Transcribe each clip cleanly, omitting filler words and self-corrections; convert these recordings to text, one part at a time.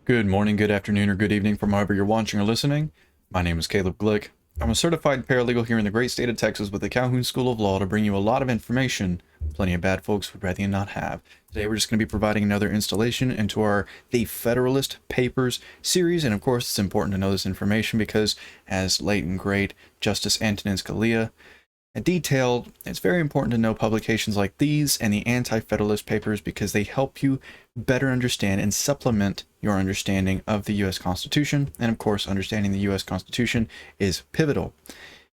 Good morning, good afternoon, or good evening from wherever you're watching or listening. My name is Caleb Glick. I'm a certified paralegal here in the great state of Texas with the Calhoun School of Law to bring you a lot of information plenty of bad folks would rather not have. Today we're just going to be providing another installation into our The Federalist Papers series, and of course it's important to know this information because, as late and great Justice Antonin Scalia detailed, it's very important to know publications like these and the Anti-Federalist Papers because they help you better understand and supplement your understanding of the U.S. Constitution. And of course, understanding the U.S. Constitution is pivotal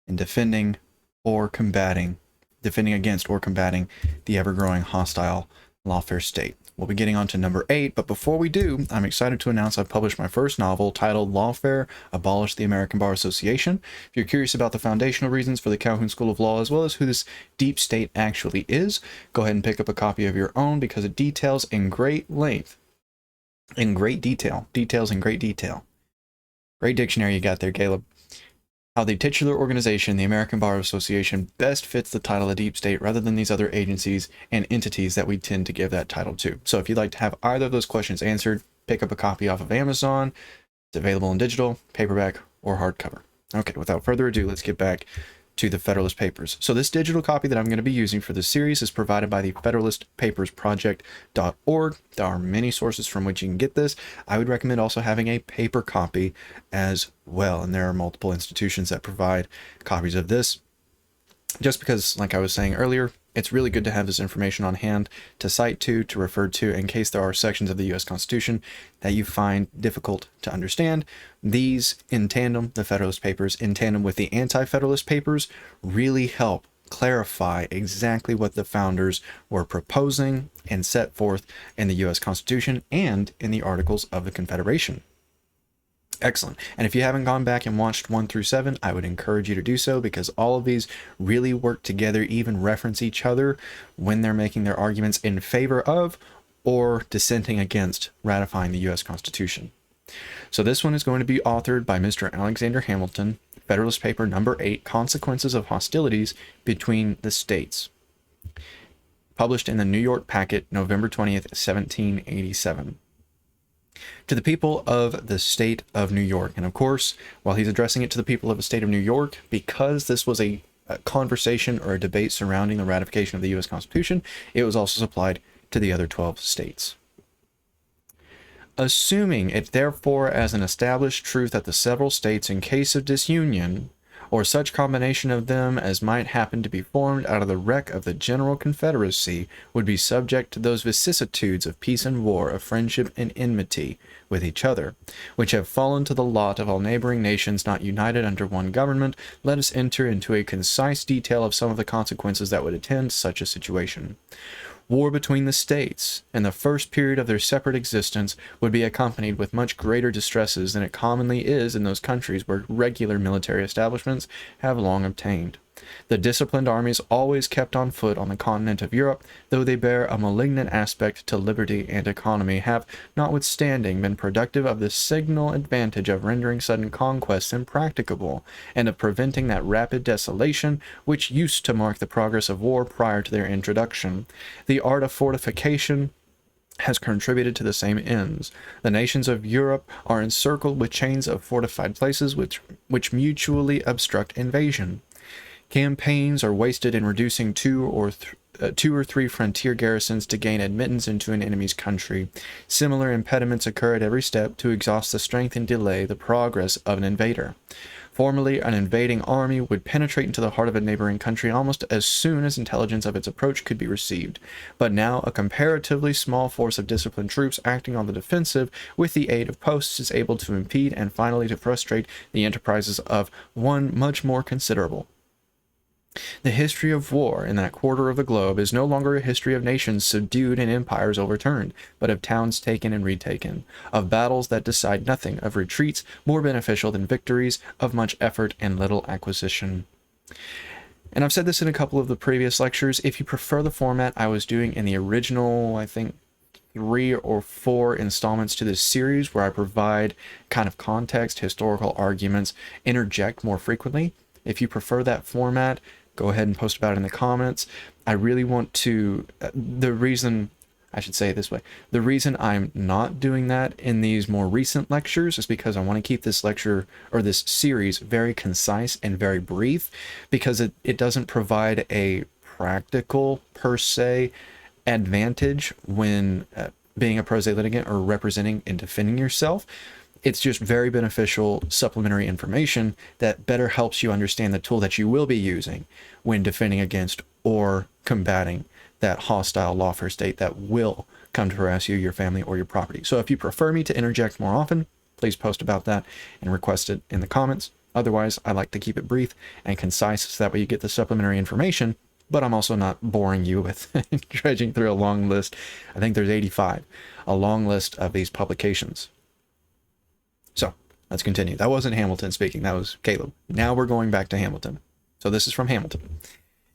in defending against or combating the ever-growing hostile lawfare state. We'll be getting on to number 8, but before we do, I'm excited to announce I've published my first novel titled Lawfare, Abolish the American Bar Association. If you're curious about the foundational reasons for the Calhoun School of Law, as well as who this deep state actually is, go ahead and pick up a copy of your own because it details in great detail. Great dictionary you got there, Caleb. How the titular organization, the American Bar Association, best fits the title of deep state rather than these other agencies and entities that we tend to give that title to. So if you'd like to have either of those questions answered, pick up a copy off of Amazon. It's available in digital, paperback, or hardcover. Okay, without further ado, let's get back to the Federalist Papers. So this digital copy that I'm going to be using for this series is provided by the Federalist Papers Project.org. There are many sources from which you can get this. I would recommend also having a paper copy as well, and there are multiple institutions that provide copies of this. Just because, like I was saying earlier, it's really good to have this information on hand to cite to refer to in case there are sections of the U.S. Constitution that you find difficult to understand. These in tandem, the Federalist Papers in tandem with the Anti-Federalist Papers, really help clarify exactly what the founders were proposing and set forth in the U.S. Constitution and in the Articles of the Confederation. Excellent. And if you haven't gone back and watched 1 through 7, I would encourage you to do so because all of these really work together, even reference each other when they're making their arguments in favor of or dissenting against ratifying the U.S. Constitution. So this one is going to be authored by Mr. Alexander Hamilton, Federalist Paper number 8, Consequences of Hostilities Between the States. Published in the New York Packet, November 20th, 1787. To the people of the state of New York. And of course, while he's addressing it to the people of the state of New York, because this was a conversation or a debate surrounding the ratification of the U.S. Constitution, it was also supplied to the other 12 states. Assuming it therefore as an established truth that the several states, in case of disunion, or such combination of them as might happen to be formed out of the wreck of the general confederacy, would be subject to those vicissitudes of peace and war, of friendship and enmity with each other, which have fallen to the lot of all neighboring nations not united under one government, let us enter into a concise detail of some of the consequences that would attend such a situation. War between the states, in the first period of their separate existence, would be accompanied with much greater distresses than it commonly is in those countries where regular military establishments have long obtained. The disciplined armies always kept on foot on the continent of Europe, though they bear a malignant aspect to liberty and economy, have, notwithstanding, been productive of the signal advantage of rendering sudden conquests impracticable, and of preventing that rapid desolation which used to mark the progress of war prior to their introduction. The art of fortification has contributed to the same ends. The nations of Europe are encircled with chains of fortified places which mutually obstruct invasion. Campaigns are wasted in reducing two or three frontier garrisons to gain admittance into an enemy's country. Similar impediments occur at every step to exhaust the strength and delay the progress of an invader. Formerly, an invading army would penetrate into the heart of a neighboring country almost as soon as intelligence of its approach could be received. But now, a comparatively small force of disciplined troops acting on the defensive with the aid of posts is able to impede and finally to frustrate the enterprises of one much more considerable. The history of war in that quarter of the globe is no longer a history of nations subdued and empires overturned, but of towns taken and retaken, of battles that decide nothing, of retreats more beneficial than victories, of much effort and little acquisition. And I've said this in a couple of the previous lectures. If you prefer the format I was doing in the original, I think, 3 or 4 installments to this series where I provide kind of context, historical arguments, interject more frequently. If you prefer that format, go ahead and post about it in the comments. I really want to, the reason I should say it this way. The reason I'm not doing that in these more recent lectures is because I want to keep this lecture or this series very concise and very brief, because it doesn't provide a practical per se advantage when being a pro se litigant or representing and defending yourself. It's just very beneficial supplementary information that better helps you understand the tool that you will be using when defending against or combating that hostile lawfare state that will come to harass you, your family, or your property. So if you prefer me to interject more often, please post about that and request it in the comments. Otherwise, I like to keep it brief and concise so that way you get the supplementary information, but I'm also not boring you with dredging through a long list. I think there's 85, a long list of these publications. So let's continue. That wasn't Hamilton speaking, that was Caleb. Now we're going back to Hamilton. So this is from Hamilton.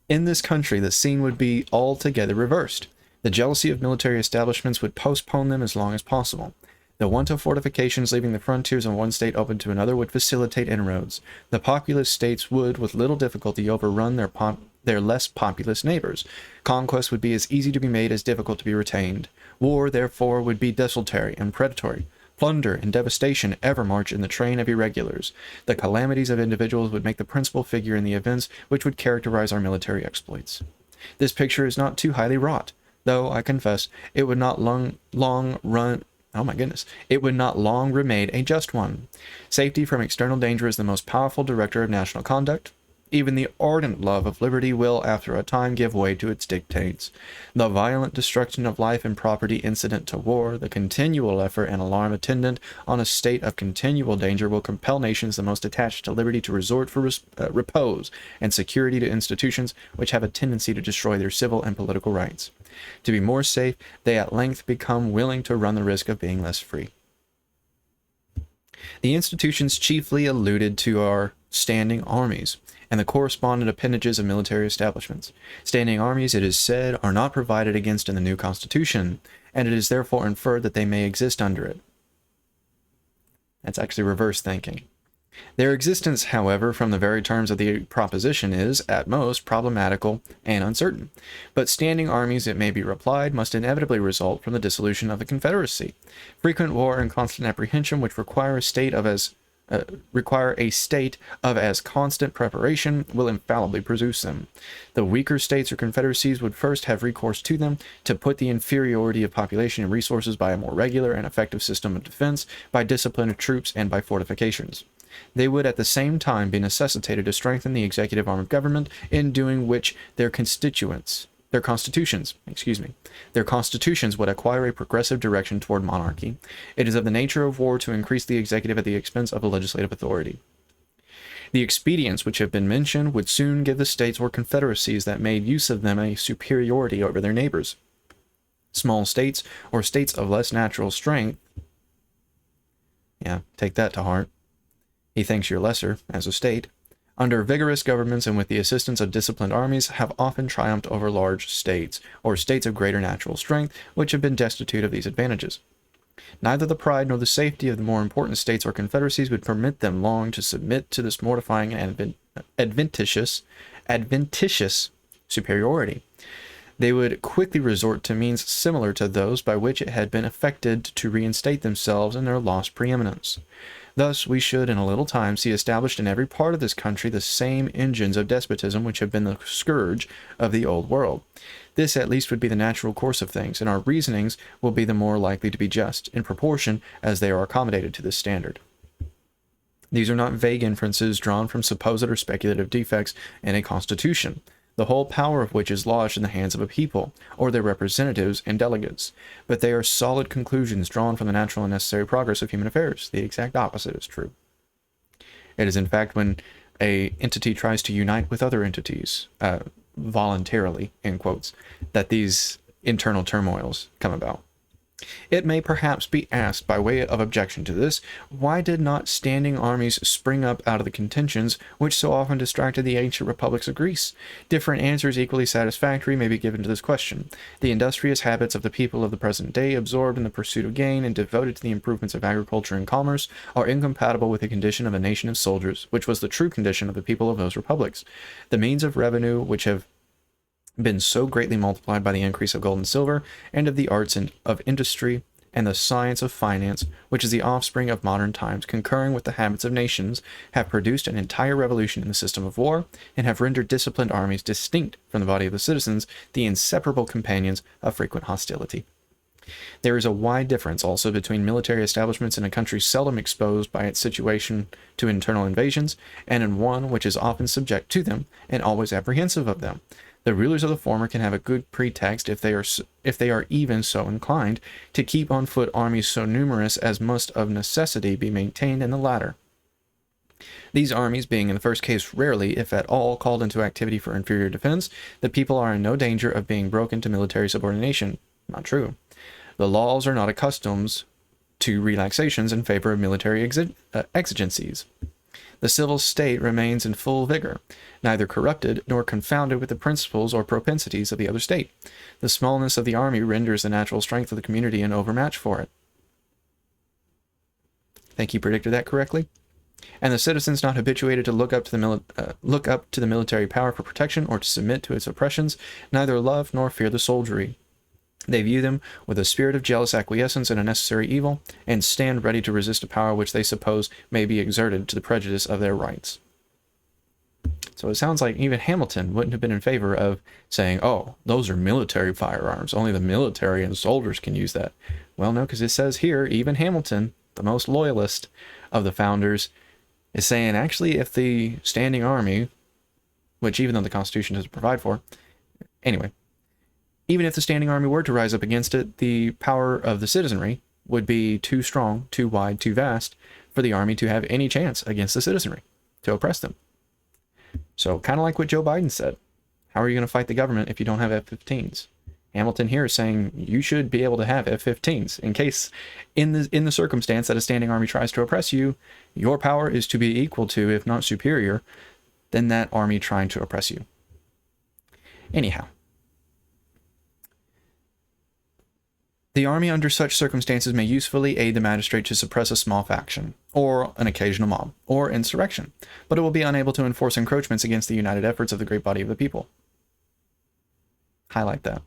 In this country, the scene would be altogether reversed. The jealousy of military establishments would postpone them as long as possible. The want of fortifications leaving the frontiers of one state open to another would facilitate inroads. The populous states would, with little difficulty, overrun their less populous neighbors. Conquest would be as easy to be made as difficult to be retained. War, therefore, would be desultory and predatory. Plunder and devastation ever march in the train of irregulars. The calamities of individuals would make the principal figure in the events which would characterize our military exploits. This picture is not too highly wrought, though, I confess, it would not long remain a just one. Safety from external danger is the most powerful director of national conduct. Even the ardent love of liberty will, after a time, give way to its dictates. The violent destruction of life and property incident to war, the continual effort and alarm attendant on a state of continual danger will compel nations the most attached to liberty to resort for repose and security to institutions which have a tendency to destroy their civil and political rights. To be more safe, they at length become willing to run the risk of being less free. The institutions chiefly alluded to are standing armies and the correspondent appendages of military establishments. Standing armies, it is said, are not provided against in the new Constitution, and it is therefore inferred that they may exist under it. That's actually reverse thinking. Their existence, however, from the very terms of the proposition is, at most, problematical and uncertain. But standing armies, it may be replied, must inevitably result from the dissolution of the Confederacy. Frequent war and constant apprehension, which require a state of as constant preparation, will infallibly produce them. The weaker states or confederacies would first have recourse to them to put the inferiority of population and resources by a more regular and effective system of defense, by discipline of troops, and by fortifications. They would at the same time be necessitated to strengthen the executive arm of government, in doing which their constitutions would acquire a progressive direction toward monarchy. It is of the nature of war to increase the executive at the expense of the legislative authority. The expedients which have been mentioned would soon give the states or confederacies that made use of them a superiority over their neighbors. Small states, or states of less natural strength, take that to heart. He thinks you're lesser as a state, under vigorous governments and with the assistance of disciplined armies, have often triumphed over large states, or states of greater natural strength, which have been destitute of these advantages. Neither the pride nor the safety of the more important states or confederacies would permit them long to submit to this mortifying and adventitious superiority. They would quickly resort to means similar to those by which it had been effected to reinstate themselves in their lost preeminence. Thus, we should in a little time see established in every part of this country the same engines of despotism which have been the scourge of the old world. This at least would be the natural course of things, and our reasonings will be the more likely to be just, in proportion as they are accommodated to this standard. These are not vague inferences drawn from supposed or speculative defects in a constitution, the whole power of which is lodged in the hands of a people, or their representatives and delegates, but they are solid conclusions drawn from the natural and necessary progress of human affairs. The exact opposite is true. It is in fact when an entity tries to unite with other entities, voluntarily, in quotes, that these internal turmoils come about. It may perhaps be asked, by way of objection to this, why did not standing armies spring up out of the contentions which so often distracted the ancient republics of Greece? Different answers equally satisfactory may be given to this question. The industrious habits of the people of the present day, absorbed in the pursuit of gain and devoted to the improvements of agriculture and commerce, are incompatible with the condition of a nation of soldiers, which was the true condition of the people of those republics. The means of revenue which have been so greatly multiplied by the increase of gold and silver, and of the arts and of industry, and the science of finance, which is the offspring of modern times, concurring with the habits of nations, have produced an entire revolution in the system of war, and have rendered disciplined armies distinct from the body of the citizens, the inseparable companions of frequent hostility. There is a wide difference also between military establishments in a country seldom exposed by its situation to internal invasions, and in one which is often subject to them, and always apprehensive of them. The rulers of the former can have a good pretext, if they are even so inclined, to keep on foot armies so numerous as must of necessity be maintained in the latter. These armies being in the first case rarely, if at all, called into activity for inferior defense, the people are in no danger of being broken to military subordination. Not true. The laws are not accustomed to relaxations in favor of military exigencies. The civil state remains in full vigor, neither corrupted nor confounded with the principles or propensities of the other state. The smallness of the army renders the natural strength of the community an overmatch for it. Think you predicted that correctly? And the citizens not habituated to look up to the military power for protection or to submit to its oppressions, neither love nor fear the soldiery. They view them with a spirit of jealous acquiescence in a necessary evil, and stand ready to resist a power which they suppose may be exerted to the prejudice of their rights. So it sounds like even Hamilton wouldn't have been in favor of saying, oh, those are military firearms. Only the military and soldiers can use that. Well, no, because it says here, even Hamilton, the most loyalist of the founders, is saying, actually, if the standing army, which even though the Constitution doesn't provide for, anyway, even if the standing army were to rise up against it, the power of the citizenry would be too strong, too wide, too vast for the army to have any chance against the citizenry, to oppress them. So kind of like what Joe Biden said. How are you going to fight the government if you don't have F-15s? Hamilton here is saying you should be able to have F-15s in case, in the circumstance that a standing army tries to oppress you, your power is to be equal to, if not superior, than that army trying to oppress you. Anyhow, the army under such circumstances may usefully aid the magistrate to suppress a small faction, or an occasional mob, or insurrection, but it will be unable to enforce encroachments against the united efforts of the great body of the people. Highlight that.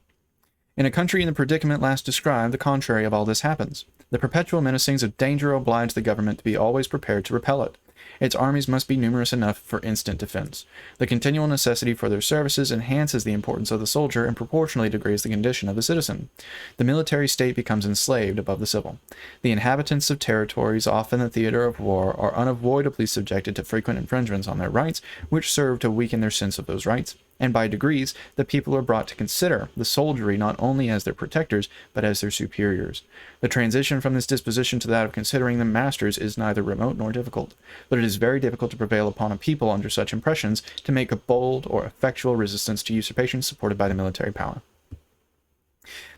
In a country in the predicament last described, the contrary of all this happens. The perpetual menacings of danger oblige the government to be always prepared to repel it. Its armies must be numerous enough for instant defense. The continual necessity for their services enhances the importance of the soldier and proportionally degrades the condition of the citizen. The military state becomes enslaved above the civil. The inhabitants of territories often the theater of war are unavoidably subjected to frequent infringements on their rights, which serve to weaken their sense of those rights. And by degrees, the people are brought to consider the soldiery not only as their protectors, but as their superiors. The transition from this disposition to that of considering them masters is neither remote nor difficult, but it is very difficult to prevail upon a people under such impressions to make a bold or effectual resistance to usurpation supported by the military power.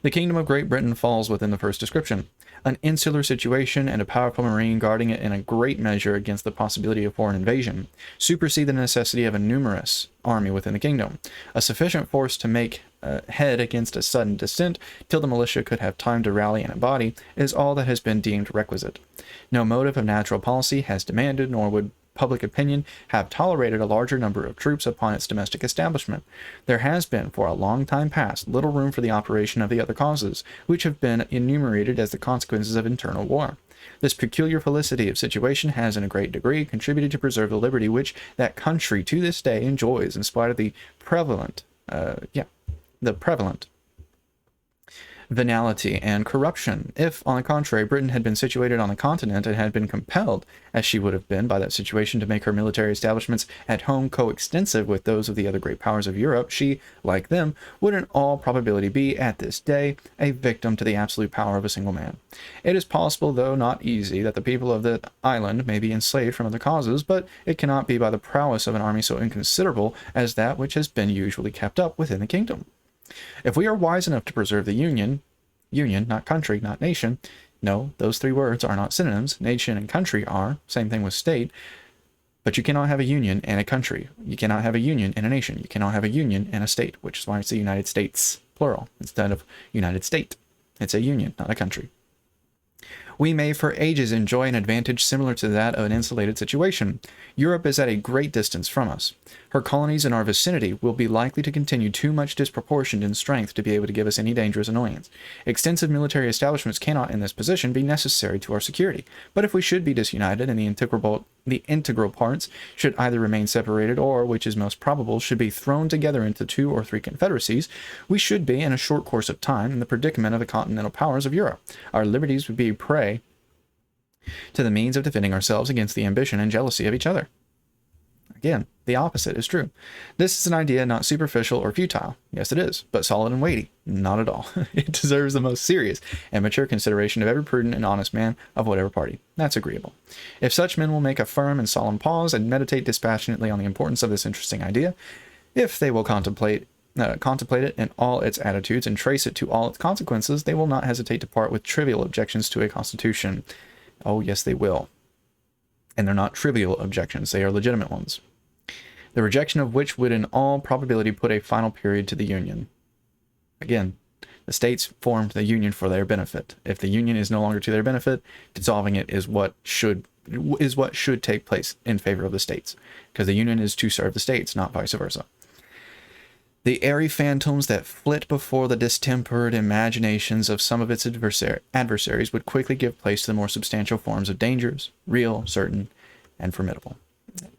The kingdom of Great Britain falls within the first description. An insular situation and a powerful marine guarding it in a great measure against the possibility of foreign invasion supersede the necessity of a numerous army within the kingdom. A sufficient force to make head against a sudden descent till the militia could have time to rally in a body is all that has been deemed requisite. No motive of natural policy has demanded, nor would public opinion have tolerated a larger number of troops upon its domestic establishment. There has been for a long time past little room for the operation of the other causes, which have been enumerated as the consequences of internal war. This peculiar felicity of situation has in a great degree contributed to preserve the liberty which that country to this day enjoys in spite of the prevalent venality and corruption. If, on the contrary, Britain had been situated on the continent and had been compelled, as she would have been by that situation, to make her military establishments at home coextensive with those of the other great powers of Europe, she, like them, would in all probability be, at this day, a victim to the absolute power of a single man. It is possible, though not easy, that the people of the island may be enslaved from other causes, but it cannot be by the prowess of an army so inconsiderable as that which has been usually kept up within the kingdom. If we are wise enough to preserve the union, not country, not nation, no, those three words are not synonyms, nation and country are, same thing with state, but you cannot have a union and a country. You cannot have a union and a nation. You cannot have a union and a state, which is why it's the United States, plural, instead of United State. It's a union, not a country. We may for ages enjoy an advantage similar to that of an insulated situation. Europe is at a great distance from us. Her colonies in our vicinity will be likely to continue too much disproportioned in strength to be able to give us any dangerous annoyance. Extensive military establishments cannot, in this position, be necessary to our security. But if we should be disunited and the integral parts should either remain separated or, which is most probable, should be thrown together into 2 or 3 confederacies, we should be, in a short course of time, in the predicament of the continental powers of Europe. Our liberties would be a prey to the means of defending ourselves against the ambition and jealousy of each other. Again, the opposite is true. This is an idea not superficial or futile. Yes, it is, but solid and weighty. Not at all. It deserves the most serious and mature consideration of every prudent and honest man of whatever party. That's agreeable. If such men will make a firm and solemn pause and meditate dispassionately on the importance of this interesting idea, if they will contemplate it in all its attitudes and trace it to all its consequences, they will not hesitate to part with trivial objections to a constitution. Oh, yes, they will. And they're not trivial objections. They are legitimate ones. The rejection of which would in all probability put a final period to the Union. Again, the states formed the Union for their benefit. If the Union is no longer to their benefit, dissolving it is what should take place in favor of the states, because the Union is to serve the states, not vice versa. The airy phantoms that flit before the distempered imaginations of some of its adversaries would quickly give place to the more substantial forms of dangers, real, certain, and formidable.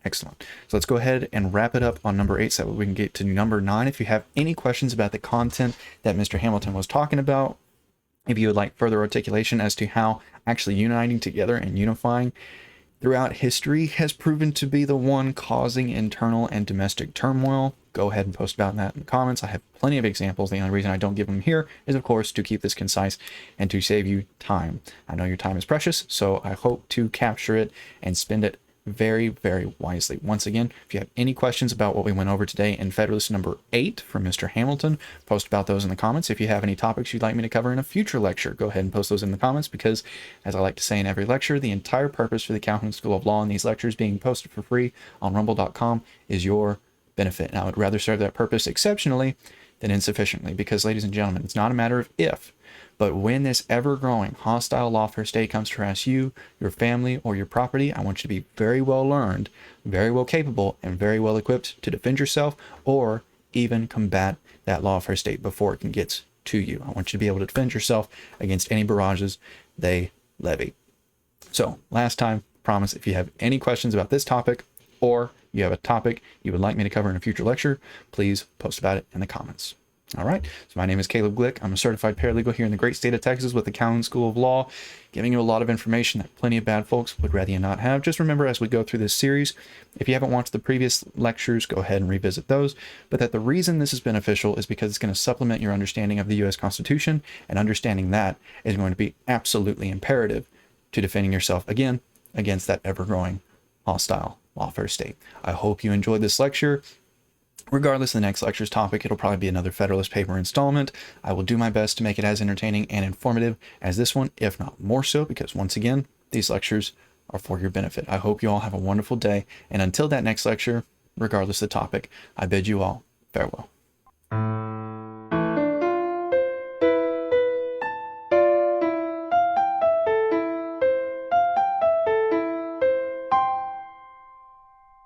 Excellent. So let's go ahead and wrap it up on number 8 so that we can get to number 9. If you have any questions about the content that Mr. Hamilton was talking about, if you would like further articulation as to how actually uniting together and unifying throughout history has proven to be the one causing internal and domestic turmoil, go ahead and post about that in the comments. I have plenty of examples. The only reason I don't give them here is, of course, to keep this concise and to save you time. I know your time is precious, so I hope to capture it and spend it very, very wisely. Once again, if you have any questions about what we went over today in Federalist number 8 from Mr. Hamilton, post about those in the comments. If you have any topics you'd like me to cover in a future lecture, go ahead and post those in the comments, because, as I like to say in every lecture, the entire purpose for the Calhoun School of Law and these lectures being posted for free on rumble.com is your benefit. And I would rather serve that purpose exceptionally than insufficiently, because, ladies and gentlemen, it's not a matter of if, but when this ever-growing hostile lawfare state comes to harass you, your family, or your property, I want you to be very well learned, very well capable, and very well equipped to defend yourself or even combat that lawfare state before it can get to you. I want you to be able to defend yourself against any barrages they levy. So, last time, promise, if you have any questions about this topic, or you have a topic you would like me to cover in a future lecture, please post about it in the comments. All right, so my name is Caleb Glick. I'm a certified paralegal here in the great state of Texas with the Calhoun School of Law, giving you a lot of information that plenty of bad folks would rather you not have. Just remember, as we go through this series, if you haven't watched the previous lectures, go ahead and revisit those, but that the reason this is beneficial is because it's going to supplement your understanding of the U.S. Constitution, and understanding that is going to be absolutely imperative to defending yourself, again, against that ever-growing hostile lawfare state. I hope you enjoyed this lecture. Regardless of the next lecture's topic, it'll probably be another Federalist paper installment. I will do my best to make it as entertaining and informative as this one, if not more so, because once again, these lectures are for your benefit. I hope you all have a wonderful day, and until that next lecture, regardless of the topic, I bid you all farewell.